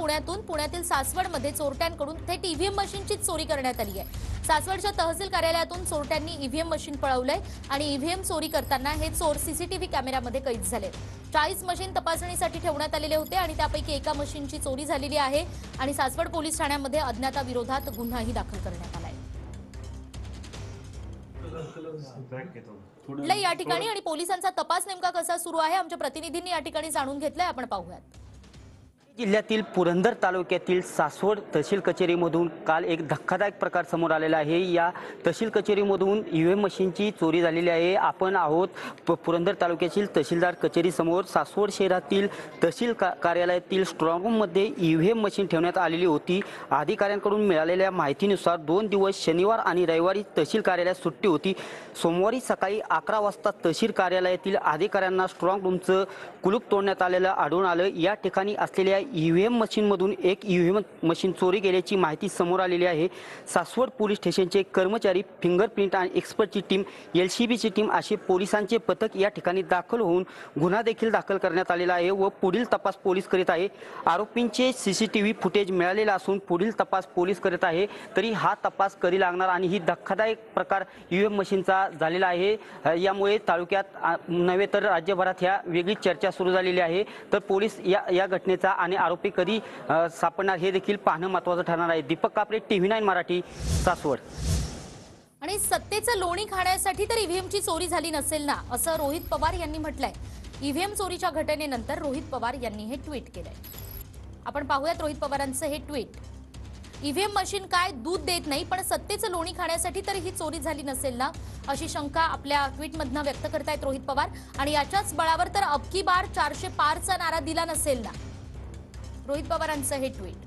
पुण्यातून पुण्यातील सासवडमध्ये चोरट्यांकडून थेट ईव्हीएम मशीनची चोरी करण्यात आली आहे। सासवडच्या तहसील कार्यालयातून चोरट्यांनी ईव्हीएम मशीन पळवलंय आणि ईव्हीएम चोरी करताना हे चोर सीसीटीव्ही कॅमेऱ्यामध्ये कैद झाले। 40 मशीन तपासणीसाठी ठेवण्यात आलेले होते आणि त्यापैकी एका मशीनची चोरी झालेली आहे आणि सासवड पोलीस ठाण्यामध्ये अज्ञाताविरोधात गुन्हाही दाखल करण्यात आला आहे। या ठिकाणी आणि पोलिसांचा तपास नेमका कसा सुरू आहे आमच्या प्रतिनिधींनी या ठिकाणी जाणून घेतलंय, आपण पाहूयात। जिल्ह्यातील पुरंदर तालुक्यातील सासवड तहसील कचेरीमधून काल एक धक्कादायक प्रकार समोर आलेला आहे। या तहसील कचेरीमधून ईव्हीएम मशीनची चोरी झालेली आहे। आपण आहोत पुरंदर तालुक्यातील तहसीलदार कचेरी समोर। सासवड शहरातील तहसील कार्यालयातील स्ट्रॉंग रूममध्ये ईव्हीएम मशीन ठेवण्यात आलेली होती। अधिकाऱ्यांकडून मिळालेल्या माहितीनुसार 2 दिवस शनिवार आणि रविवारी तहसील कार्यालयात सुट्टी होती। सोमवारी सकाळी 11 वाजता तहसील कार्यालयातील अधिकाऱ्यांना स्ट्रॉंग रूमचं कुलूप तोडण्यात आलेलं आढळून आलं। या ठिकाणी असलेल्या ईव्हीएम मशीनमधून एक ईव्हीएम मशीन चोरी गेल्याची माहिती समोर आलेली आहे। सासवड पोलीस स्टेशनचे कर्मचारी, फिंगरप्रिंट आणि एक्सपर्टची टीम, एलसीबीची टीम असे पोलिसांचे पथक या ठिकाणी दाखल होऊन गुन्हा देखील दाखल करण्यात आलेला आहे व पुढील तपास पोलीस करीत आहे। आरोपींचे सीसीटीव्ही फुटेज मिळालेला असून पुढील तपास पोलीस करीत आहे। तरी हा तपास कधी लागणार आणि ही धक्कादायक प्रकार ईव्हीएम मशीनचा झालेला आहे। यामुळे तालुक्यात नव्हे तर राज्यभरात ह्या वेगळी चर्चा सुरू झालेली आहे। तर पोलीस या घटनेचा आणि आरोपी कधी सापडणार हे देखील पाहणं महत्त्वाचं ठरणार आहे। दीपक कापरे, TV9 मराठी, सासवड। आणि सत्तेचं लोणी खाण्यासाठी तर ईव्हीएमची चोरी झाली नसेल ना, असं रोहित पवार यांनी म्हटलंय। ईव्हीएम चोरीच्या घटनेनंतर रोहित पवार यांनी हे ट्विट केलंय। आपण पाहूयात रोहित पवारांचं हे ट्विट। ईव्हीएम मशीन काय दूध देत नाही, पण सत्तेचं लोणी खाण्यासाठी तर ही चोरी झाली नसेल ना, अशी शंका आपल्या ट्विटमधनं व्यक्त करतायत रोहित पवार। आणि याच्याच बळावर तर अबकी बार 400 पारचा नारा दिला नसेल ना, रोहित पवारांचं हे ट्विट।